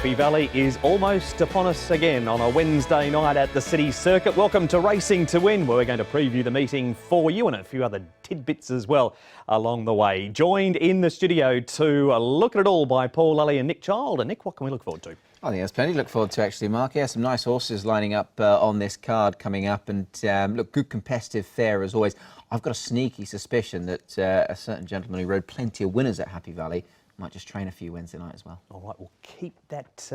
Happy Valley is almost upon us again on a Wednesday night at the City Circuit. Welcome to Racing to Win, where we're going to preview the meeting for you and a few other tidbits as well along the way. Joined in the studio to look at it all by Paul Lally and Nick Child. And Nick, what can we look forward to? I think there's plenty to look forward to actually, Mark. Yeah, some nice horses lining up on this card coming up, and look, good competitive fare as always. I've got a sneaky suspicion that a certain gentleman who rode plenty of winners at Happy Valley might just train a few Wednesday night as well. All right, we'll keep that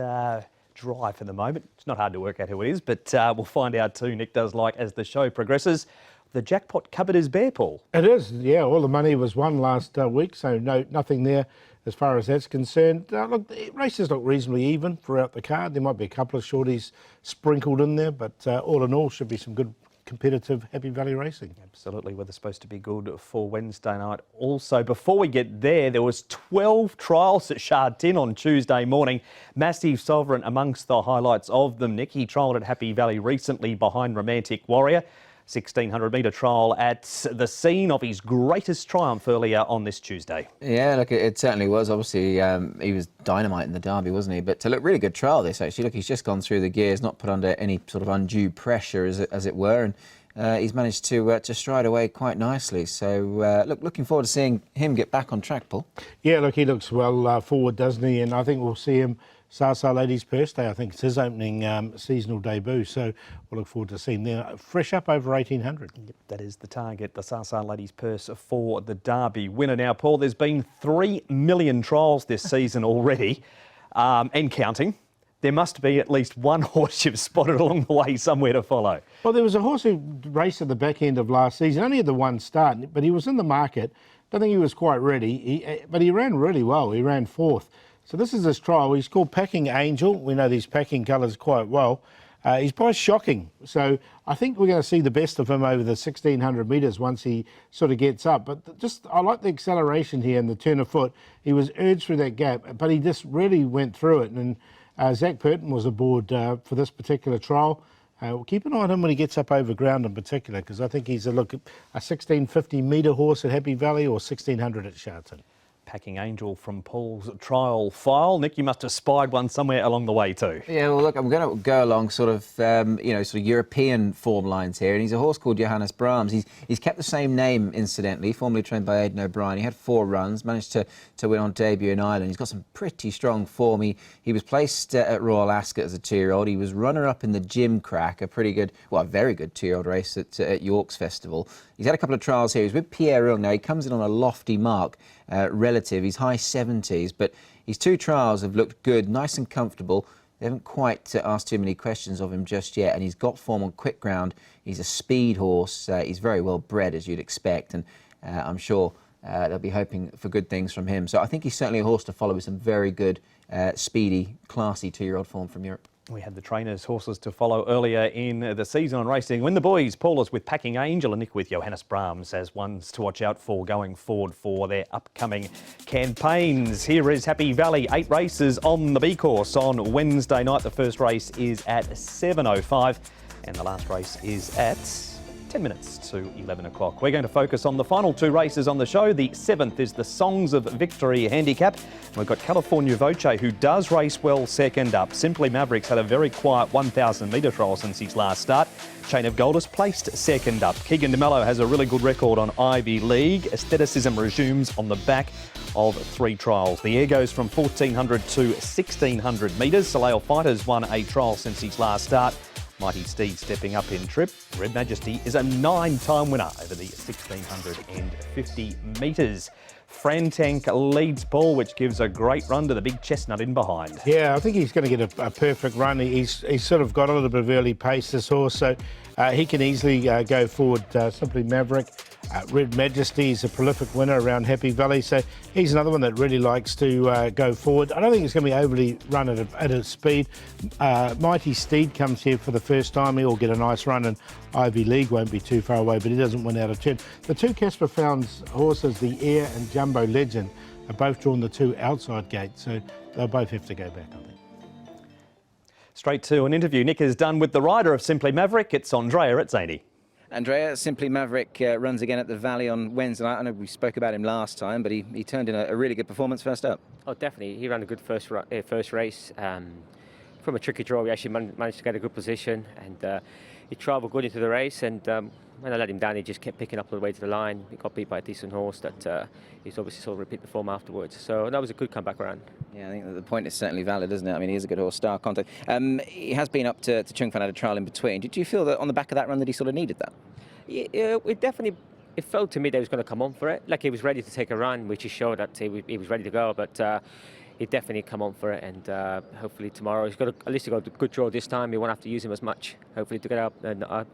dry for the moment. It's not hard to work out who it is, but we'll find out too. Nick does like as the show progresses. The jackpot cupboard is bare, Paul. It is, yeah. All the money was won last week, so nothing there as far as that's concerned. Look, the races look reasonably even throughout the card. There might be a couple of shorties sprinkled in there, but all in all, should be some good competitive Happy Valley racing. Absolutely, weather supposed to be good for Wednesday night. Also, before we get there was 12 trials at Sha Tin on Tuesday morning. Massive Sovereign amongst the highlights of them. Nick, he trialled at Happy Valley recently behind Romantic Warrior. 1600-metre trial at the scene of his greatest triumph earlier on this Tuesday. Yeah, look, it certainly was. Obviously, he was dynamite in the Derby, wasn't he? But to look, really good trial this, actually. Look, he's just gone through the gears, not put under any sort of undue pressure, as it were, and he's managed to stride away quite nicely. So, look, looking forward to seeing him get back on track, Paul. Yeah, look, he looks well forward, doesn't he? And I think we'll see him Sasa Ladies Purse Day. I think it's his opening seasonal debut, so we'll look forward to seeing him there. Fresh up over 1800. Yep, that is the target, the Sasa Ladies Purse for the Derby winner. Now, Paul, there's been 3 million trials this season already, and counting. There must be at least one horse you've spotted along the way somewhere to follow. Well, there was a horse who raced at the back end of last season, only had the one start, but he was in the market. Don't think he was quite ready, but he ran really well. He ran fourth. So this is his trial. He's called Packing Angel. We know these packing colours quite well. He's quite shocking. So I think we're going to see the best of him over the 1600 metres once he sort of gets up. But just, I like the acceleration here and the turn of foot. He was urged through that gap, but he just really went through it. And Zach Purton was aboard for this particular trial. We'll keep an eye on him when he gets up over ground in particular, because I think he's a 1650 metre horse at Happy Valley or 1600 at Sha Tin. Packing Angel from Paul's trial file. Nick, you must have spied one somewhere along the way too. Yeah, well, look, I'm going to go along sort of, sort of European form lines here. And he's a horse called Johannes Brahms. He's kept the same name, incidentally, formerly trained by Aidan O'Brien. He had 4 runs, managed to win on debut in Ireland. He's got some pretty strong form. He was placed at Royal Ascot as a 2-year-old. He was runner-up in the Gym Crack, a very good 2-year-old race at York's Festival. He's had a couple of trials here. He's with Pierre Young. Now, he comes in on a lofty mark, relative. He's high 70s, but his 2 trials have looked good, nice and comfortable. They haven't quite asked too many questions of him just yet, and he's got form on quick ground. He's a speed horse. He's very well bred, as you'd expect, and I'm sure they'll be hoping for good things from him. So I think he's certainly a horse to follow with some very good, speedy, classy 2-year-old form from Europe. We had the trainers' horses to follow earlier in the season on Racing. When the boys, Paul is with Packing Angel and Nick with Johannes Brahms as ones to watch out for going forward for their upcoming campaigns. Here is Happy Valley, 8 races on the B course on Wednesday night. The first race is at 7:05 and the last race is at 10 minutes to 11 o'clock. We're going to focus on the final 2 races on the show. The 7th is the Songs of Victory handicap. We've got California Voce, who does race well second up. Simply Mavericks had a very quiet 1,000 metre trial since his last start. Chain of Gold is placed second up. Keegan DeMello has a really good record on Ivy League. Aestheticism resumes on the back of 3 trials. The air goes from 1,400 to 1,600 metres. Soleil Fighters won a trial since his last start. Mighty Steed stepping up in trip. Red Majesty is a 9-time winner over the 1,650 metres. Frantank leads Paul, which gives a great run to the big chestnut in behind. Yeah, I think he's going to get a perfect run. He's sort of got a little bit of early pace, this horse, so he can easily go forward. Simply Maverick. Red Majesty is a prolific winner around Happy Valley, so he's another one that really likes to go forward. I don't think it's going to be overly run at a speed. Mighty Steed comes here for the first time. He'll get a nice run, and Ivy League won't be too far away, but he doesn't win out of turn. The 2 Casper Founds horses, the Air and Jumbo Legend, are both drawn the 2 outside gates, so they'll both have to go back, I think. Straight to an interview Nick has done with the rider of Simply Maverick. It's Andrea Atzeni. Andrea, Simply Maverick runs again at the Valley on Wednesday night. I know we spoke about him last time, but he turned in a really good performance first up. Oh, definitely. He ran a good first race. From a tricky draw, we actually managed to get a good position, and he travelled good into the race. And when I let him down, he just kept picking up all the way to the line. He got beat by a decent horse that he's obviously sort of repeat the form afterwards. So that was a good comeback round. Yeah, I think that the point is certainly valid, isn't it? I mean, he is a good horse, Star Contact. He has been up to Chung Fan, had a trial in between. Did you feel that on the back of that run that he sort of needed that? Yeah, it felt to me that he was going to come on for it. Like he was ready to take a run, which he showed that he was ready to go. But he definitely come on for it, and hopefully tomorrow at least he got a good draw this time. We won't have to use him as much. Hopefully to get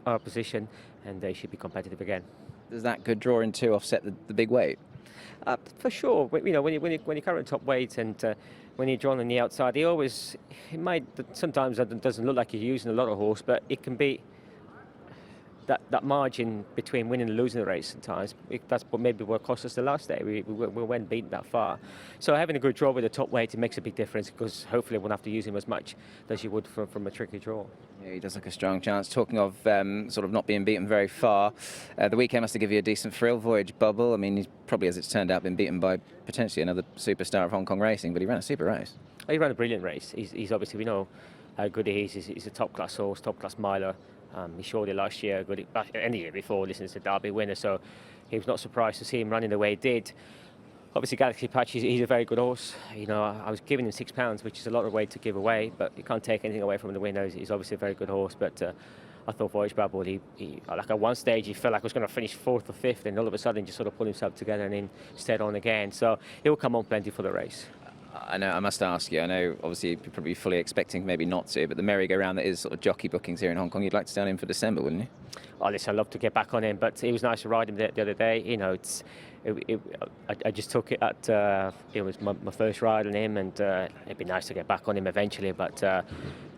our position, and they should be competitive again. Does that good draw in 2 offset the big weight? For sure. You know, when you carry top weight and when you're drawn on the outside, sometimes it doesn't look like you're using a lot of horse, but it can be that margin between winning and losing the race sometimes. That's what cost us the last day. We weren't beaten that far. So having a good draw with the top weight, it makes a big difference, because hopefully we won't have to use him as much as you would from a tricky draw. Yeah, he does look a strong chance. Talking of sort of not being beaten very far, the weekend must have given you a decent thrill. Voyage Bubble. I mean, he's probably, as it's turned out, been beaten by potentially another superstar of Hong Kong racing, but he ran a super race. He ran a brilliant race. He's obviously, we know how good he is. He's a top-class horse, top-class miler. He showed it last year, any year before, listening to the Derby winner, so he was not surprised to see him running the way he did. Obviously, Galaxy Patch, he's a very good horse. You know, I was giving him £6, which is a lot of weight to give away, but you can't take anything away from the winner. He's obviously a very good horse, but I thought Voyage Bubble, he like at one stage he felt like he was going to finish 4th or 5th, and all of a sudden just sort of pulled himself together and then stayed on again. So he'll come on plenty for the race. I know, I must ask you, I know obviously you're probably fully expecting maybe not to, but the merry-go-round that is sort of jockey bookings here in Hong Kong, you'd like to stay on him for December, wouldn't you? Oh, listen, I'd love to get back on him, but it was nice to ride him the other day. You know, I just took it at, it was my first ride on him, and it'd be nice to get back on him eventually, but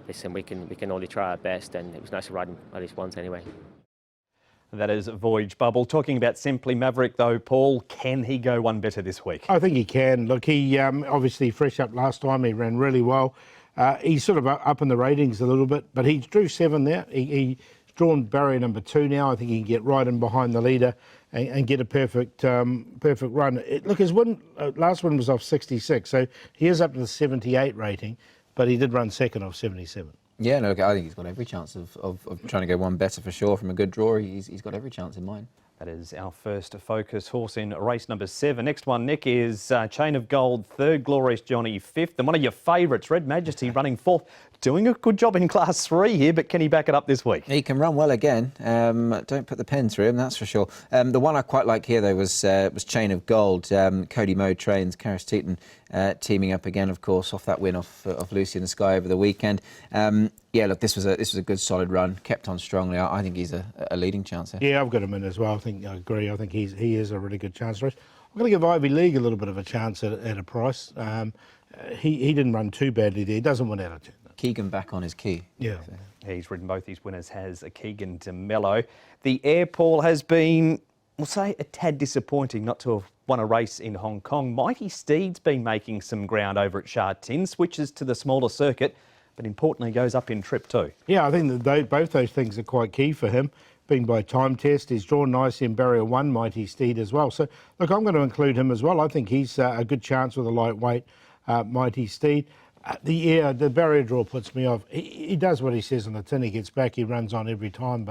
listen, we can only try our best, and it was nice to ride him at least once anyway. That is Voyage Bubble. Talking about Simply Maverick, though, Paul, can he go one better this week? I think he can. Look, he obviously fresh up last time. He ran really well. He's sort of up in the ratings a little bit, but he drew 7 there. He's drawn barrier number 2 now. I think he can get right in behind the leader and get a perfect run. Look, his last one was off 66, so he is up to the 78 rating, but he did run second off 77. Yeah, no, I think he's got every chance of trying to go one better for sure. From a good draw, he's got every chance in mind. That is our first focus horse in race number 7. Next one, Nick, is Chain of Gold, 3rd, Glorious Johnny 5th, and one of your favourites, Red Majesty, running 4th. Doing a good job in Class 3 here, but can he back it up this week? He can run well again. Don't put the pen through him, that's for sure. The one I quite like here, though, was Chain of Gold. Cody Moe trains, Karis Teaton teaming up again, of course, off that win off Lucy in the Sky over the weekend. Yeah, look, this was a good, solid run. Kept on strongly. I think he's a leading chance here. Yeah, I've got him in as well. I agree. I think he is a really good chance for us. I'm going to give Ivy League a little bit of a chance at a price. He didn't run too badly there. He doesn't win out of 10. Keegan back on his key. Yeah. He's ridden both his winners, has Keegan de Mello. The Air, Paul, has been, we'll say, a tad disappointing not to have won a race in Hong Kong. Mighty Steed's been making some ground over at Sha Tin, switches to the smaller circuit, but importantly goes up in trip too. Yeah, I think that both those things are quite key for him. Being by time test, he's drawn nicely in barrier 1, Mighty Steed as well. So, look, I'm going to include him as well. I think he's a good chance with a lightweight Mighty Steed. The barrier draw puts me off. He does what he says on the tin. He gets back, he runs on every time,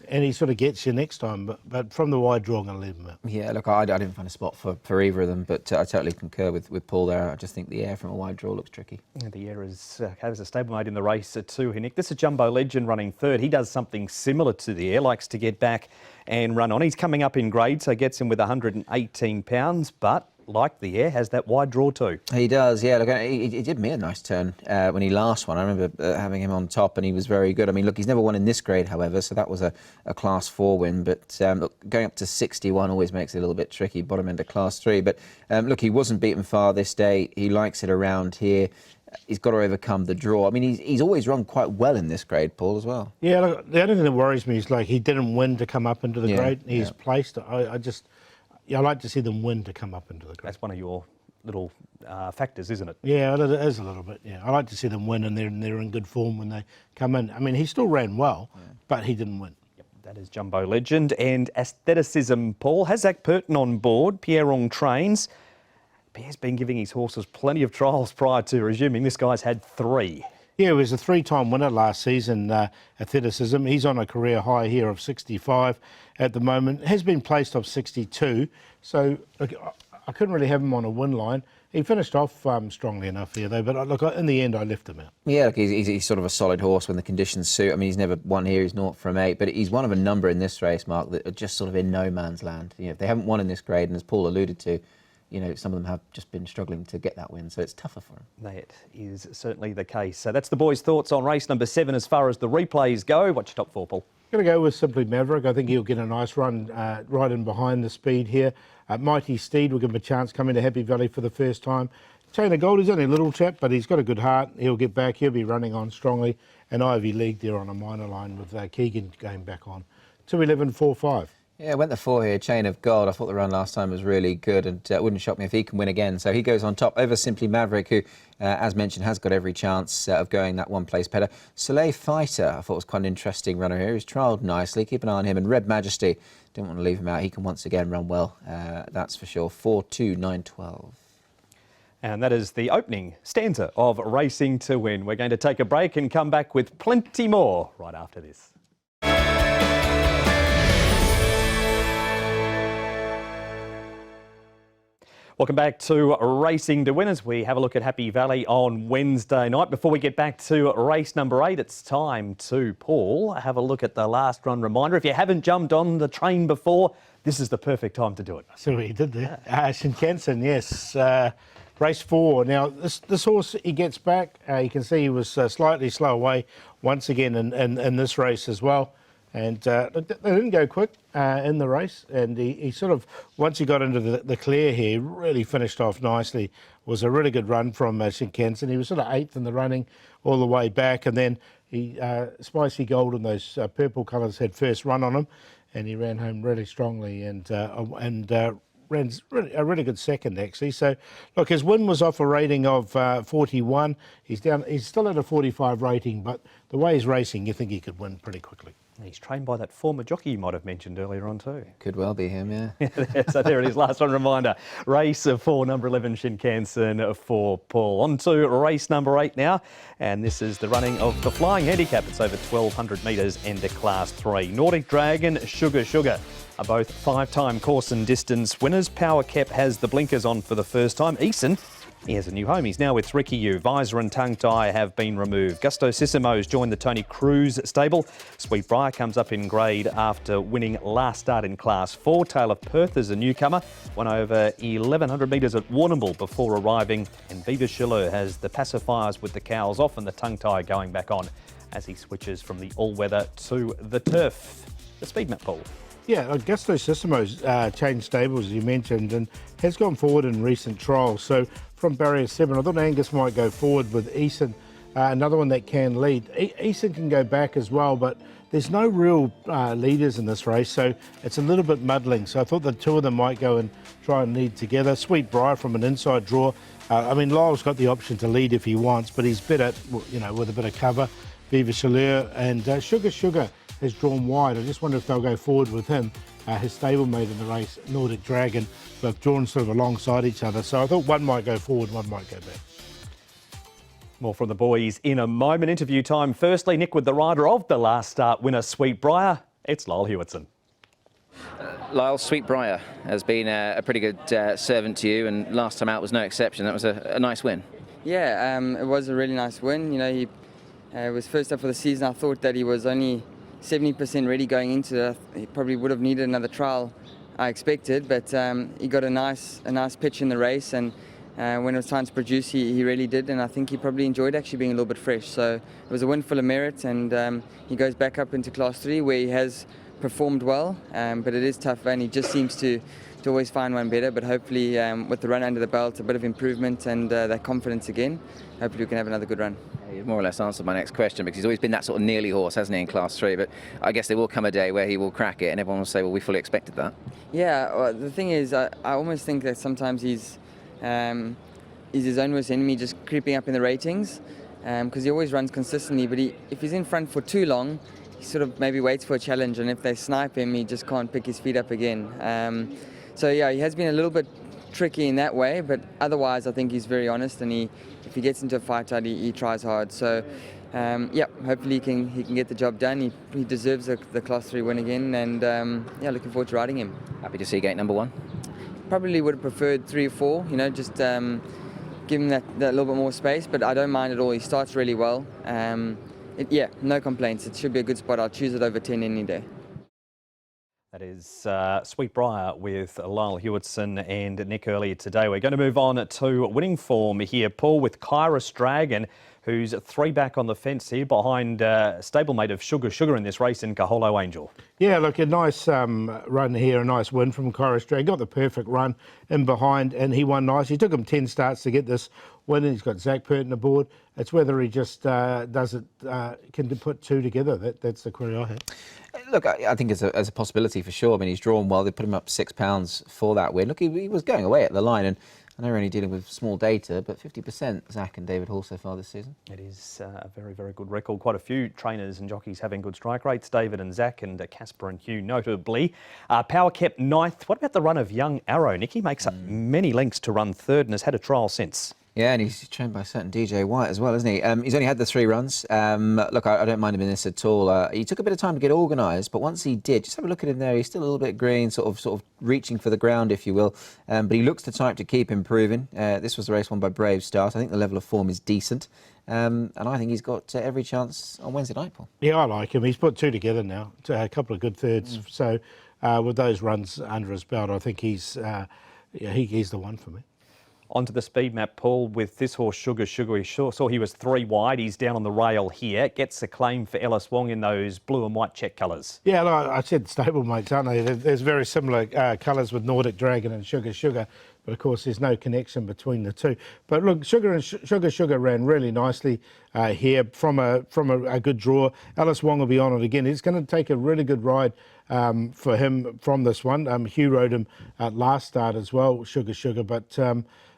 and he sort of gets you next time. But from the wide draw, I'm going to leave him out. Yeah, look, I didn't find a spot for either of them, but I totally concur with Paul there. I just think the Air from a wide draw looks tricky. Yeah, the Air has a stablemate in the race too, Nick. This is Jumbo Legend running 3rd. He does something similar to the Air, likes to get back and run on. He's coming up in grade, so gets him with £118, but like the Air, has that wide draw too. He does, yeah. Look, he did me a nice turn when he last won. I remember having him on top, and he was very good. I mean, look, he's never won in this grade, however, so that was a Class 4 win. But look, going up to 61 always makes it a little bit tricky, bottom end of Class 3. But look, he wasn't beaten far this day. He likes it around here. He's got to overcome the draw. I mean, he's always run quite well in this grade, Paul, as well. Yeah, look, the only thing that worries me is, like, he didn't win to come up into the grade. He's placed. I like to see them win to come up into the grade. That's one of your little factors, isn't it? Yeah, it is a little bit, yeah. I like to see them win, and they're in good form when they come in. I mean, he still ran well, but he didn't win. That is Jumbo Legend. And aestheticism, Paul. Has Zach Purton on board? Pierre trains. Pierre's been giving his horses plenty of trials prior to resuming. This guy's had 3. Yeah, he was a 3-time winner last season, Atheticism. He's on a career high here of 65 at the moment. Has been placed off 62, so look, I couldn't really have him on a win line. He finished off strongly enough here, though, but look, in the end, I left him out. Yeah, look, he's sort of a solid horse when the conditions suit. I mean, he's never won here, he's 0 from 8, but he's one of a number in this race, Mark, that are just sort of in no man's land. You know, if they haven't won in this grade, and as Paul alluded to, you know, some of them have just been struggling to get that win, so it's tougher for him. That is certainly the case. So that's the boys' thoughts on race number 7 as far as the replays go. What's your top 4, Paul? Going to go with Simply Maverick. I think he'll get a nice run right in behind the speed here. Mighty Steed will give him a chance coming to Happy Valley for the first time. Chain of Gold is only a little chap, but he's got a good heart. He'll get back. He'll be running on strongly. And Ivy League there on a minor line with Keegan going back on. 2-11-4-5. Yeah, went the 4 here, Chain of Gold. I thought the run last time was really good, and it wouldn't shock me if he can win again. So he goes on top over Simply Maverick, who, as mentioned, has got every chance of going that one-place better. Soleil Fighter, I thought was quite an interesting runner here. He's trialled nicely. Keep an eye on him. And Red Majesty, didn't want to leave him out. He can once again run well, that's for sure. 4-2-9-12. And that is the opening stanza of Racing to Win. We're going to take a break and come back with plenty more right after this. Welcome back to Racing to Win as we have a look at Happy Valley on Wednesday night. Before we get back to race number 8, it's time to, Paul, have a look at the last run reminder. If you haven't jumped on the train before, this is the perfect time to do it. So he did there. Shinkansen, yes. Race 4. Now, this horse, he gets back. You can see he was slightly slow away once again in this race as well. And they didn't go quick in the race. And he sort of, once he got into the clear here, really finished off nicely. It was a really good run from Shinkansen. He was sort of 8th in the running all the way back. And then he Spicy Gold and those purple colours had first run on him. And he ran home really strongly and ran a really good second, actually. So, look, his win was off a rating of 41. He's still at a 45 rating, but the way he's racing, you think he could win pretty quickly. He's trained by that former jockey you might have mentioned earlier on too. Could well be him, yeah. So there it is, last one reminder. Race 4, number 11, Shinkansen for Paul. On to race number 8 now, and this is the running of the Flying Handicap. It's over 1,200 metres and a Class 3. Nordic Dragon, Sugar are both 5-time course and distance winners. Power Cap has the blinkers on for the first time. Eason, he has a new home. He's now with Ricky U. Visor and tongue tie have been removed. Gusto Sissimo's joined the Tony Cruz stable. Sweetbriar comes up in grade after winning last start in Class 4. Tale of Perth is a newcomer. Won over 1,100 metres at Warrnambool before arriving. And Viva Chaleur has the pacifiers with the cowls off and the tongue tie going back on as he switches from the all-weather to the turf. The speed map, Paul. Yeah, Gusto Sissimo's changed stables, as you mentioned, and has gone forward in recent trials. So from barrier 7, I thought Angus might go forward with Eason, another one that can lead. Eason can go back as well, but there's no real leaders in this race, so it's a little bit muddling. So I thought the two of them might go and try and lead together. Sweetbriar from an inside draw. I mean, Lyle's got the option to lead if he wants, but he's better, you know, with a bit of cover. Viva Chaleur and Sugar has drawn wide. I just wonder if they'll go forward with him. His stablemate in the race, Nordic Dragon, they've drawn sort of alongside each other. So I thought one might go forward, one might go back. More from the boys in a moment. Interview time. Firstly, Nick with the rider of the last start winner, Sweetbriar. It's Lyle Hewitson. Lyle, Sweetbriar has been a pretty good servant to you, and last time out was no exception. That was a nice win. Yeah, it was a really nice win. You know, he was first up for the season. I thought that he was only 70% ready going into it. He probably would have needed another trial, I expected, but he got a nice pitch in the race, and when it was time to produce, he really did, and I think he probably enjoyed actually being a little bit fresh. So it was a win full of merit, and he goes back up into Class 3 where he has performed well, but it is tough, and he just seems to always find one better. But hopefully with the run under the belt, a bit of improvement and that confidence again, hopefully we can have another good run. You've more or less answered my next question, because he's always been that sort of nearly horse, hasn't he, in Class 3, but I guess there will come a day where he will crack it and everyone will say, well, we fully expected that. Yeah, well, the thing is, I almost think that sometimes he's his own worst enemy, just creeping up in the ratings, because he always runs consistently, but if he's in front for too long, sort of maybe waits for a challenge, and if they snipe him, he just can't pick his feet up again. So yeah, he has been a little bit tricky in that way, but otherwise I think he's very honest, and if he gets into a fight, he tries hard. So yeah, hopefully he can get the job done. He deserves the Class 3 win again, and yeah, looking forward to riding him. Happy to see gate number 1. Probably would have preferred 3 or 4, you know, just give him that little bit more space, but I don't mind at all. He starts really well. Yeah, no complaints. It should be a good spot. I'll choose it over 10 any day. That is Sweetbriar with Lyle Hewitson and Nick earlier today. We're going to move on to winning form here, Paul, with Kairos Dragon, who's 3 back on the fence here behind stablemate of Sugar in this race in Kaholo Angel. Yeah, look, a nice run here, a nice win from Kairos Dragon. Got the perfect run in behind, and he won nice. He took him 10 starts to get this win, and he's got Zach Purton aboard. It's whether he just does it, can put 2 together. That's the query I had. Look, I think it's a possibility for sure. I mean, he's drawn well. They put him up £6 for that win. Look, he was going away at the line, and I know we're only dealing with small data, but 50% Zach and David Hall so far this season. It is a very, very good record. Quite a few trainers and jockeys having good strike rates. David and Zach and Casper and Hugh notably. Power kept 9th. What about the run of Young Arrow? Nicky makes up many lengths to run 3rd and has had a trial since. Yeah, and he's trained by a certain DJ White as well, isn't he? He's only had the 3 runs. Look, I don't mind him in this at all. He took a bit of time to get organised, but once he did, just have a look at him there. He's still a little bit green, sort of reaching for the ground, if you will. But he looks the type to keep improving. This was the race won by Brave Start. I think the level of form is decent. And I think he's got every chance on Wednesday night, Paul. Yeah, I like him. He's put 2 together now, a couple of good thirds. So with those runs under his belt, I think he's the one for me. Onto the speed map, Paul, with this horse, Sugar. We saw he was 3 wide. He's down on the rail here. Gets a claim for Ellis Wong in those blue and white check colours. Yeah, like I said stablemates, aren't they? There's very similar colours with Nordic Dragon and Sugar. But of course, there's no connection between the 2. But look, Sugar ran really nicely here from a good draw. Ellis Wong will be on it again. It's going to take a really good ride for him from this one. Hugh rode him at last start as well, Sugar. But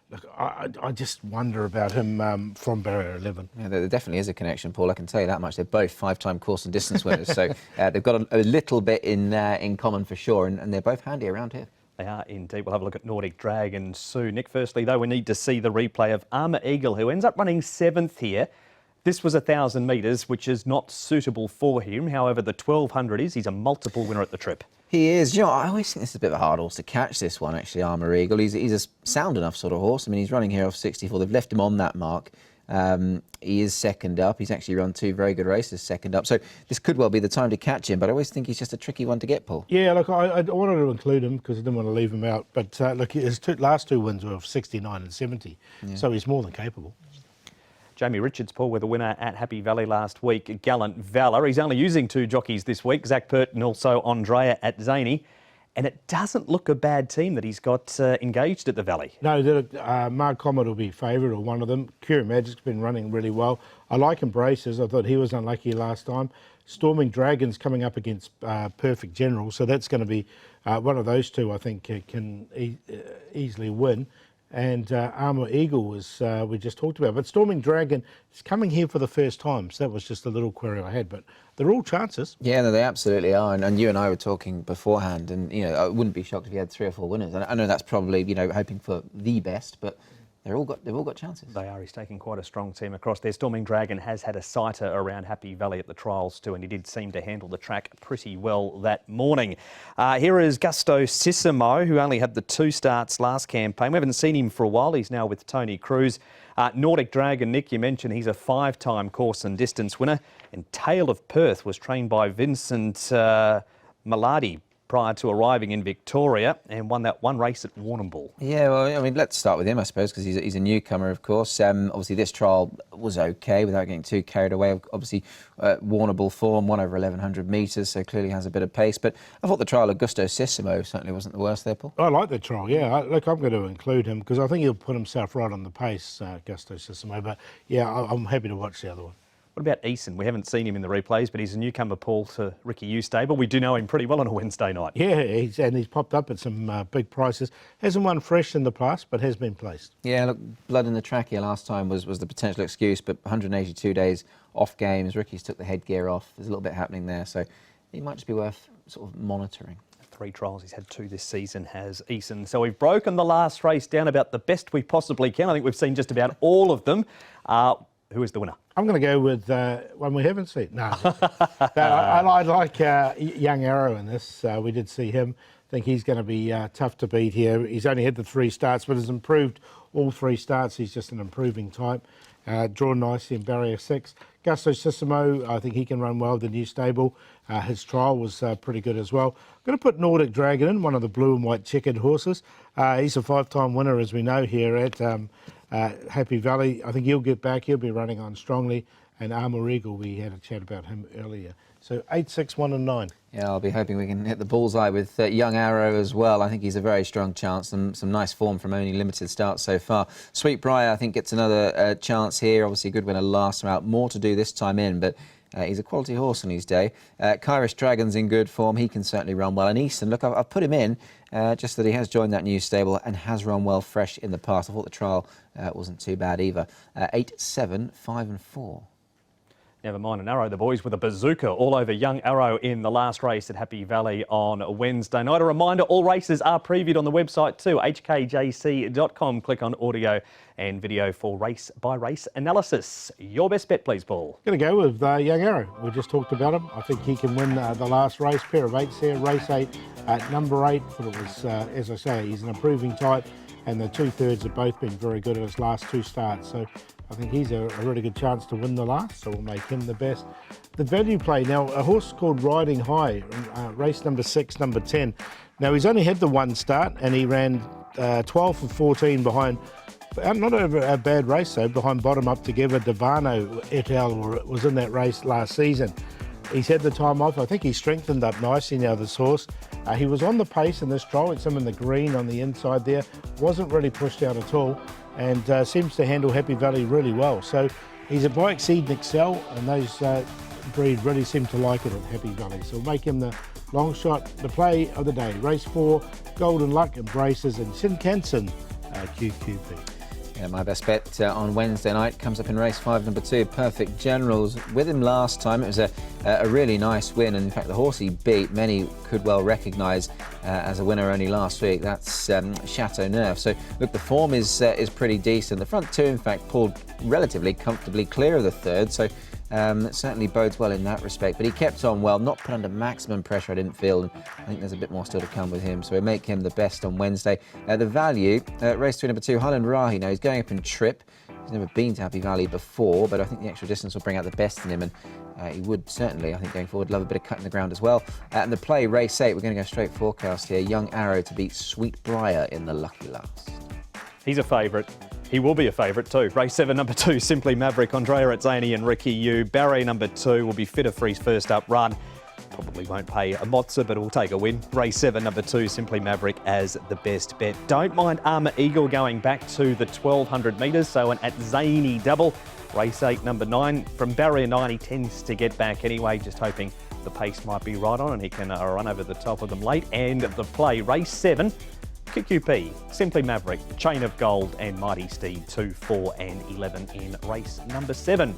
look, I just wonder about him from barrier 11. Yeah, there definitely is a connection, Paul. I can tell you that much. They're both 5-time course and distance winners, so they've got a little bit in common for sure, and they're both handy around here. They are indeed. We'll have a look at Nordic Dragon soon. Nick, firstly, though, we need to see the replay of Armour Eagle, who ends up running 7th here. This was 1,000 metres, which is not suitable for him. However, the 1,200 is. He's a multiple winner at the trip. He is. You know, I always think this is a bit of a hard horse to catch, this one, actually, Armour Eagle. He's a sound enough sort of horse. I mean, he's running here off 64. They've left him on that mark. He is second up. He's actually run 2 very good races second up. So this could well be the time to catch him, but I always think he's just a tricky one to get, Paul. Yeah, look, I wanted to include him because I didn't want to leave him out. But look, his last 2 wins were of 69 and 70. Yeah. So he's more than capable. Jamie Richards, Paul, with a winner at Happy Valley last week, Gallant Valour. He's only using 2 jockeys this week, Zach Purton, also Andrea Atzeni. And it doesn't look a bad team that he's got engaged at the Valley. No, Mark Comet will be favourite, or one of them. Curie Magic's been running really well. I like Embraces. I thought he was unlucky last time. Storming Dragon's coming up against Perfect General, so that's going to be one of those 2, I think, can easily win. And Armour Eagle was we just talked about. But Storming Dragon is coming here for the first time, so that was just a little query I had. But they're all chances. Yeah, no, they absolutely are. And you and I were talking beforehand, and you know, I wouldn't be shocked if you had 3 or 4 winners. And I know that's probably, you know, hoping for the best, but they've all got chances. They are. He's taking quite a strong team across there. Storming Dragon has had a sighter around Happy Valley at the trials too, and he did seem to handle the track pretty well that morning. Here is Gustosissimo, who only had the 2 starts last campaign. We haven't seen him for a while. He's now with Tony Cruz. Nordic Dragon, Nick, you mentioned he's a 5-time course and distance winner. And Tale of Perth was trained by Vincent Maladi prior to arriving in Victoria, and won that 1 race at Warrnambool. Yeah, well, I mean, let's start with him, I suppose, because he's a newcomer, of course. Obviously, this trial was okay without getting too carried away. Obviously, Warrnambool form, 1 over 1,100 metres, so clearly has a bit of pace. But I thought the trial of Gustosissimo certainly wasn't the worst there, Paul. I like the trial, yeah. Look, I'm going to include him because I think he'll put himself right on the pace, Gustosissimo. But, yeah, I'm happy to watch the other one. What about Eason? We haven't seen him in the replays, but he's a newcomer, Paul, to Ricky Yu stable. We do know him pretty well on a Wednesday night. Yeah, he's popped up at some big prices. Hasn't won fresh in the past, but has been placed. Yeah, look, blood in the trachea last time was the potential excuse, but 182 days off games. Ricky's took the headgear off. There's a little bit happening there, so he might just be worth sort of monitoring. 3 trials, he's had 2 this season, has Eason. So we've broken the last race down about the best we possibly can. I think we've seen just about all of them. Who is the winner? I'm going to go with one we haven't seen. No, I like Young Arrow in this. We did see him. I think he's going to be tough to beat here. He's only had the 3 starts, but has improved all 3 starts. He's just an improving type. Drawn nicely in barrier 6. Gusto Sissimo, I think he can run well with the new stable. His trial was pretty good as well. I'm going to put Nordic Dragon in, one of the blue and white checkered horses. He's a 5-time winner, as we know, here at Happy Valley. I think he'll get back. He'll be running on strongly. And Armour Eagle, we had a chat about him earlier. So 8, 6, 1 and 9. Yeah, I'll be hoping we can hit the bullseye with Young Arrow as well. I think he's a very strong chance. Some nice form from only limited starts so far. Sweet Briar, I think, gets another chance here. Obviously a good winner last time out. More to do this time in, but he's a quality horse on his day. Kairos Dragon's in good form. He can certainly run well. And Easton, look, I've put him in just that he has joined that new stable and has run well fresh in the past. I thought the trial wasn't too bad either. 8, 7, 5 and 4. Never mind an arrow. The boys with a bazooka all over Young Arrow in the last race at Happy Valley on Wednesday night. A reminder, all races are previewed on the website too, hkjc.com. Click on audio and video for race-by-race analysis. Your best bet, please, Paul. Going to go with Young Arrow. We just talked about him. I think he can win the last race. Pair of 8s there. Race 8 at number 8. But it was, as I say, he's an improving type. And the 2/3 have both been very good at his last 2 starts. So I think he's a really good chance to win the last, so we'll make him the best. The value play, now a horse called Riding High, race number 6, number 10. Now he's only had the 1 start and he ran 12 for 14 behind, not a bad race though, behind Bottom Up Together. Devano et al. Was in that race last season. He's had the time off. I think he's strengthened up nicely now, this horse. He was on the pace in this trial. It's him in the green on the inside there. Wasn't really pushed out at all and seems to handle Happy Valley really well. So he's a by Exceed and Excel, and those breed really seem to like it at Happy Valley. So we'll make him the long shot, the play of the day. Race 4, Golden Luck, Embraces, and Shinkansen QQP. Yeah, my best bet on Wednesday night comes up in race 5, number 2, Perfect Generals. With him last time, it was a really nice win. And in fact, the horse he beat, many could well recognise as a winner only last week. That's Chateau Neuf. So, look, the form is pretty decent. The front 2, in fact, pulled relatively comfortably clear of the 3rd. So, it certainly bodes well in that respect. But he kept on well, not put under maximum pressure, I didn't feel. And I think there's a bit more still to come with him. So we make him the best on Wednesday. The value, race 3, number 2, Highland Rahi. Now he's going up in trip. He's never been to Happy Valley before, but I think the extra distance will bring out the best in him. And he would certainly, I think, going forward, love a bit of cut in the ground as well. And the play, race 8, we're going to go straight forecast here. Young Arrow to beat Sweet Briar in the lucky last. He's a favourite. He will be a favourite too. Race 7, number 2, Simply Maverick, Andrea Atzeni and Ricky Yu. Barry, number 2, will be fitter for his first up run. Probably won't pay a mozza, but will take a win. Race 7, number 2, Simply Maverick as the best bet. Don't mind Armour Eagle going back to the 1,200 metres, so an Atzeni double. Race 8, number 9, from barrier 9, he tends to get back anyway, just hoping the pace might be right on and he can run over the top of them late. And the play, race 7, QQP, Simply Maverick, Chain of Gold and Mighty Steed 2, 4 and 11 in race number 7.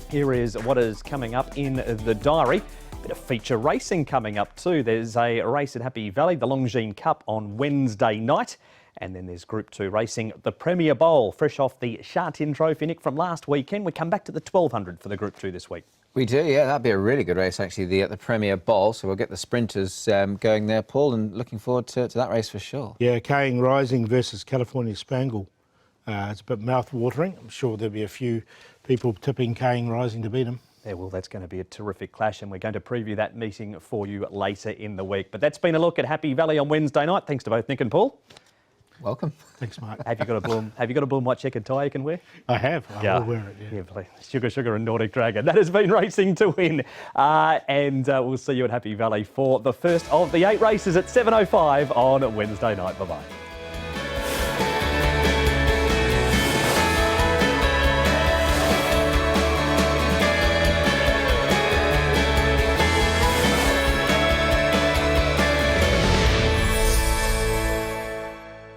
Here is what is coming up in the diary. Bit of feature racing coming up too. There's a race at Happy Valley, the Longines Cup on Wednesday night. And then there's Group 2 racing, the Premier Bowl, fresh off the Sha Tin Trophy, Nick, from last weekend. We come back to the 1,200 for the Group 2 this week. We do, yeah. That'd be a really good race, actually, the Premier Bowl. So we'll get the sprinters going there, Paul, and looking forward to that race for sure. Yeah, Kaying Rising versus California Spangle. It's a bit mouth-watering. I'm sure there'll be a few people tipping Kaying Rising to beat him. Yeah, well, that's going to be a terrific clash, and we're going to preview that meeting for you later in the week. But that's been a look at Happy Valley on Wednesday night. Thanks to both Nick and Paul. Welcome. Thanks, Mark. Have you got a blue and white checkered tie you can wear? I have. I will wear it, yeah. Yeah, please. Sugar and Nordic Dragon. That has been Racing to Win. And we'll see you at Happy Valley for the first of the 8 races at 7:05 on Wednesday night. Bye-bye.